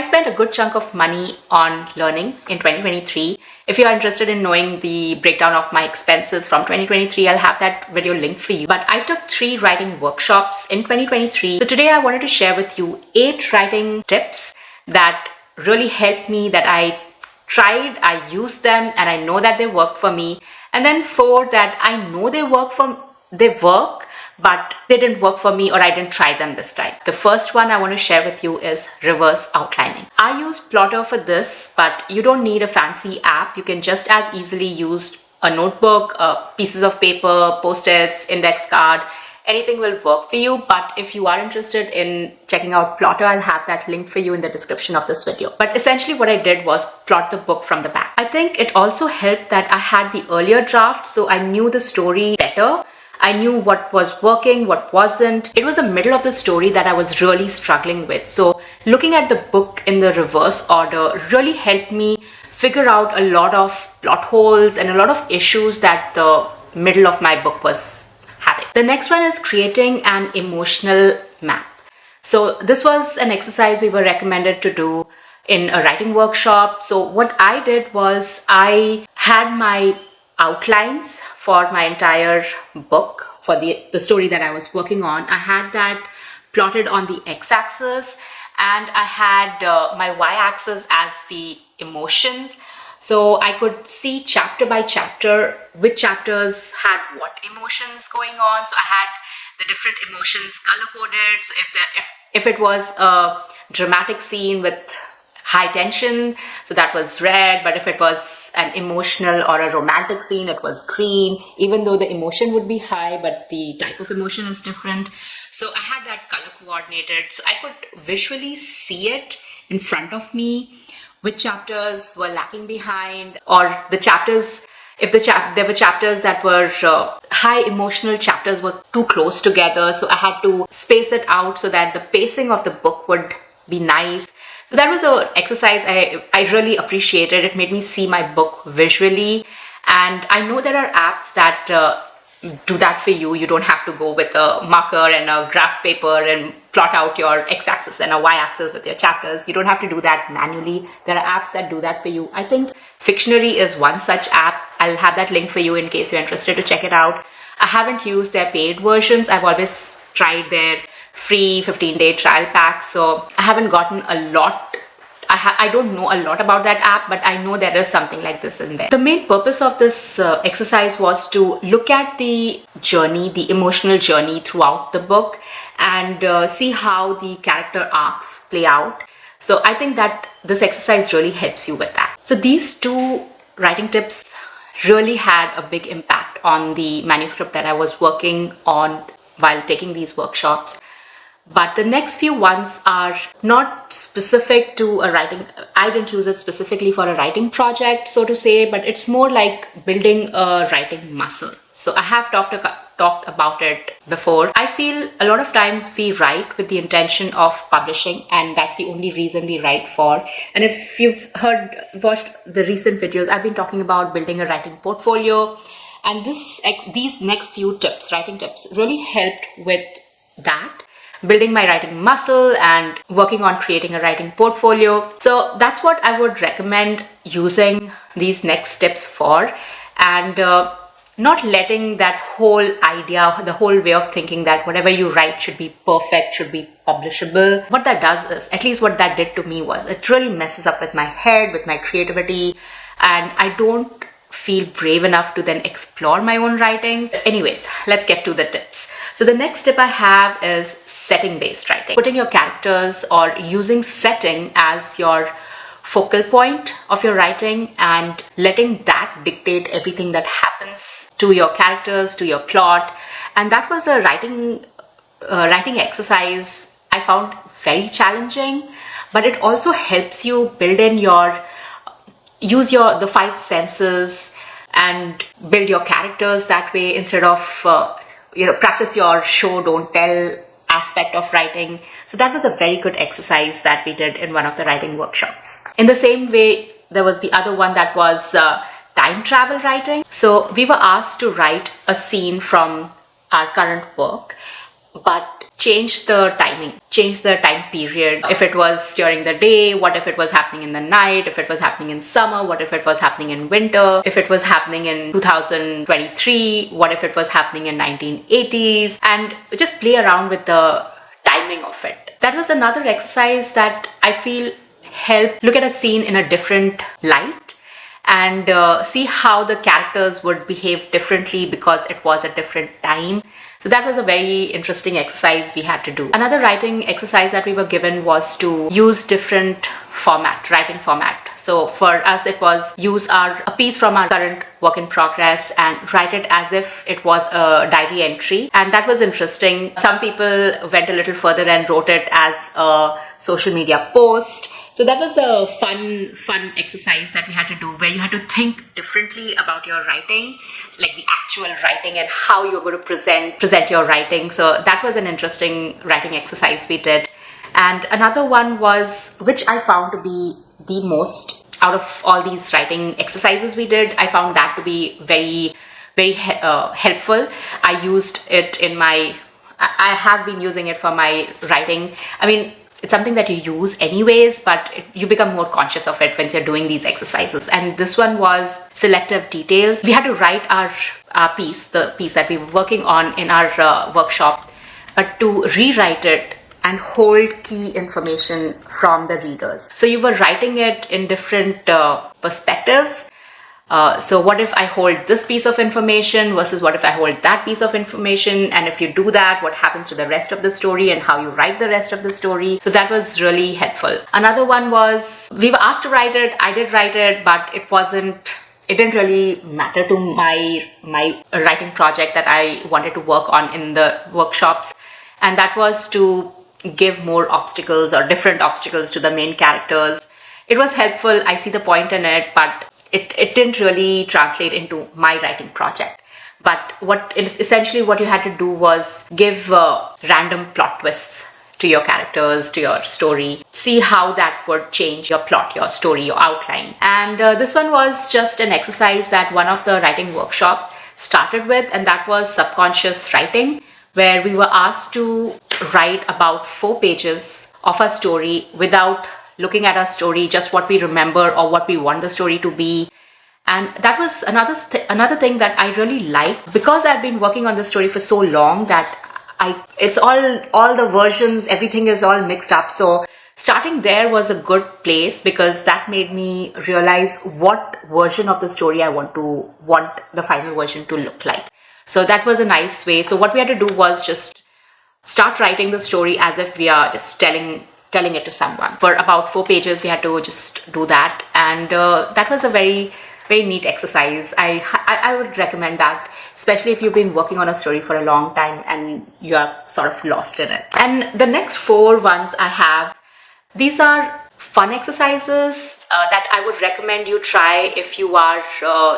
I spent a good chunk of money on learning in 2023. If you are interested in knowing the breakdown of my expenses from 2023, I'll have that video linked for you. But I took 3 writing workshops in 2023. So today I wanted to share with you 8 writing tips that really helped me, that I tried, I used them, and I know that they work for me. And then 4 that I know they work, but they didn't work for me, or I didn't try them this time. The first one I want to share with you is reverse outlining. I use Plotter for this, but you don't need a fancy app. You can just as easily use a notebook, pieces of paper, post-its, index card. Anything will work for you. But if you are interested in checking out Plotter, I'll have that link for you in the description of this video. But essentially what I did was plot the book from the back. I think it also helped that I had the earlier draft, so I knew the story better. I knew what was working, what wasn't. It was the middle of the story that I was really struggling with. So looking at the book in the reverse order really helped me figure out a lot of plot holes and a lot of issues that the middle of my book was having. The next one is creating an emotional map. So this was an exercise we were recommended to do in a writing workshop. So what I did was I had my outlines for my entire book, for the story that I was working on. I had that plotted on the x-axis, and I had my y-axis as the emotions. So I could see chapter by chapter which chapters had what emotions going on. So I had the different emotions color-coded. So if it was a dramatic scene with high tension, so that was red, but if it was an emotional or a romantic scene, it was green, even though the emotion would be high, but the type of emotion is different. So I had that color coordinated, so I could visually see it in front of me, which chapters were lacking behind, or the chapters, if there were chapters that were high emotional chapters were too close together, so I had to space it out so that the pacing of the book would be nice. So that was an exercise I really appreciated. It made me see my book visually. And I know there are apps that do that for you. You don't have to go with a marker and a graph paper and plot out your x-axis and a y-axis with your chapters. You don't have to do that manually. There are apps that do that for you. I think Fictionary is one such app. I'll have that link for you in case you're interested to check it out. I haven't used their paid versions. I've always tried their free 15-day trial pack, so I haven't gotten a lot. I don't know a lot about that app, but I know there is something like this in there. The main purpose of this exercise was to look at the journey, the emotional journey throughout the book, and see how the character arcs play out. So I think that this exercise really helps you with that. So these 2 writing tips really had a big impact on the manuscript that I was working on while taking these workshops. But the next few ones are not specific to a writing. I didn't use it specifically for a writing project, so to say, but it's more like building a writing muscle. So I have talked about it before. I feel a lot of times we write with the intention of publishing, and that's the only reason we write for. And if you've watched the recent videos, I've been talking about building a writing portfolio. And these next few tips, writing tips, really helped with that. Building my writing muscle and working on creating a writing portfolio. So that's what I would recommend using these next tips for, and not letting that whole idea, the whole way of thinking that whatever you write should be perfect, should be publishable. What that does is, at least what that did to me was, it really messes up with my head, with my creativity, and I don't feel brave enough to then explore my own writing. Anyways, let's get to the tips. So the next tip I have is setting-based writing. Putting your characters or using setting as your focal point of your writing and letting that dictate everything that happens to your characters, to your plot. And that was a writing exercise I found very challenging, but it also helps you build in use the 5 senses and build your characters that way, instead of practice your show don't tell aspect of writing. So that was a very good exercise that we did in one of the writing workshops. In the same way, there was the other one that was time travel writing. So we were asked to write a scene from our current work, but change the timing, change the time period. If it was during the day, what if it was happening in the night? If it was happening in summer, what if it was happening in winter? If it was happening in 2023, what if it was happening in 1980s? And just play around with the timing of it. That was another exercise that I feel helped look at a scene in a different light and see how the characters would behave differently because it was a different time. So that was a very interesting exercise we had to do. Another writing exercise that we were given was to use different writing format. So for us, it was use a piece from our current work in progress and write it as if it was a diary entry. And that was interesting. Some people went a little further and wrote it as a social media post. So that was a fun exercise that we had to do, where you had to think differently about your writing, like the actual writing and how you're going to present your writing. So that was an interesting writing exercise we did. And another one was, which I found to be the most out of all these writing exercises we did, I found that to be very helpful. I used it I have been using it for my writing. I mean, it's something that you use anyways, but you become more conscious of it when you're doing these exercises. And this one was selective details. We had to write our piece, the piece that we were working on in our workshop, to rewrite it and hold key information from the readers. So you were writing it in different perspectives. So what if I hold this piece of information versus what if I hold that piece of information? And if you do that, what happens to the rest of the story and how you write the rest of the story? So that was really helpful. Another one was, we were asked to write it. I did write it, but it didn't really matter to my writing project that I wanted to work on in the workshops. And that was to give more obstacles or different obstacles to the main characters. It was helpful. I see the point in it, but it didn't really translate into my writing project. But essentially what you had to do was give random plot twists to your characters, to your story. See how that would change your plot, your story, your outline. And this one was just an exercise that one of the writing workshop started with, and that was subconscious writing, where we were asked to write about 4 pages of a story without looking at our story, just what we remember or what we want the story to be. And that was another thing that I really liked, because I've been working on this story for so long that it's all the versions, everything is all mixed up. So starting there was a good place, because that made me realize what version of the story I want the final version to look like. So that was a nice way. So what we had to do was just start writing the story as if we are just telling it to someone. For about 4 pages, we had to just do that. And that was a very, very neat exercise. I would recommend that, especially if you've been working on a story for a long time and you are sort of lost in it. And the next 4 ones I have, these are fun exercises that I would recommend you try if you are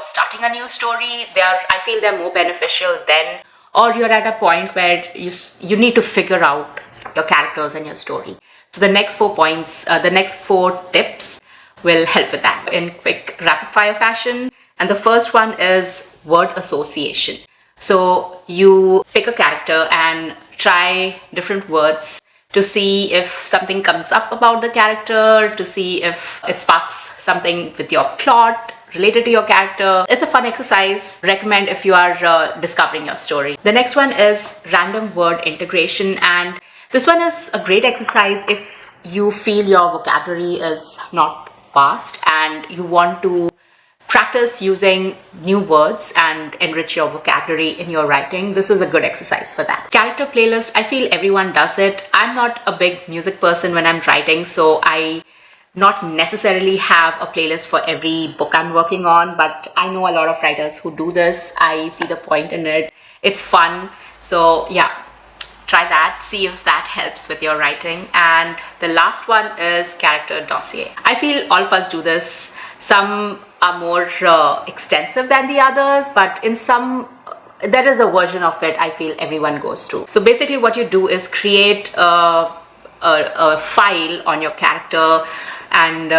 starting a new story. I feel they're more beneficial then, or you're at a point where you need to figure out your characters and your story. So the next 4 points, the next 4 tips will help with that in quick rapid fire fashion. And the first one is word association. So you pick a character and try different words to see if something comes up about the character, to see if it sparks something with your plot related to your character. It's a fun exercise. Recommend if you are discovering your story. The next one is random word integration, and this one is a great exercise if you feel your vocabulary is not vast and you want to practice using new words and enrich your vocabulary in your writing. This is a good exercise for that. Character playlist, I feel everyone does it. I'm not a big music person when I'm writing, so I not necessarily have a playlist for every book I'm working on, but I know a lot of writers who do this. I see the point in it. It's fun. So yeah, try that, see if that helps with your writing. And the last one is character dossier. I feel all of us do this. Some are more extensive than the others, but in some, there is a version of it I feel everyone goes through. So basically what you do is create a file on your character and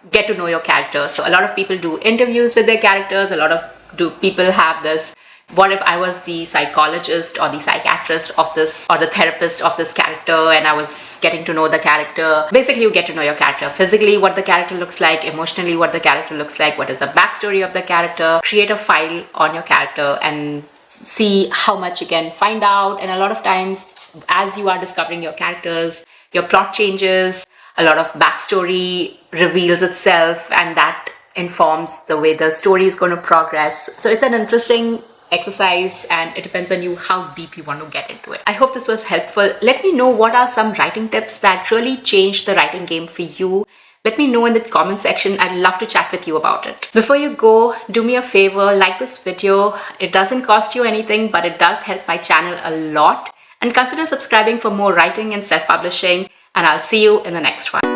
get to know your character. So a lot of people do interviews with their characters. A lot of people have this What if I was the psychologist or the psychiatrist of this, or the therapist of this character, and I was getting to know the character? Basically, you get to know your character physically, what the character looks like, emotionally, what the character looks like, what is the backstory of the character. Create a file on your character and see how much you can find out. And a lot of times, as you are discovering your characters, your plot changes, a lot of backstory reveals itself, and that informs the way the story is going to progress. So it's an interesting exercise, and it depends on you how deep you want to get into it. I hope this was helpful. Let me know what are some writing tips that really changed the writing game for you. Let me know in the comment section. I'd love to chat with you about it. Before you go, do me a favor, like this video. It doesn't cost you anything, but it does help my channel a lot. And consider subscribing for more writing and self-publishing. And I'll see you in the next one.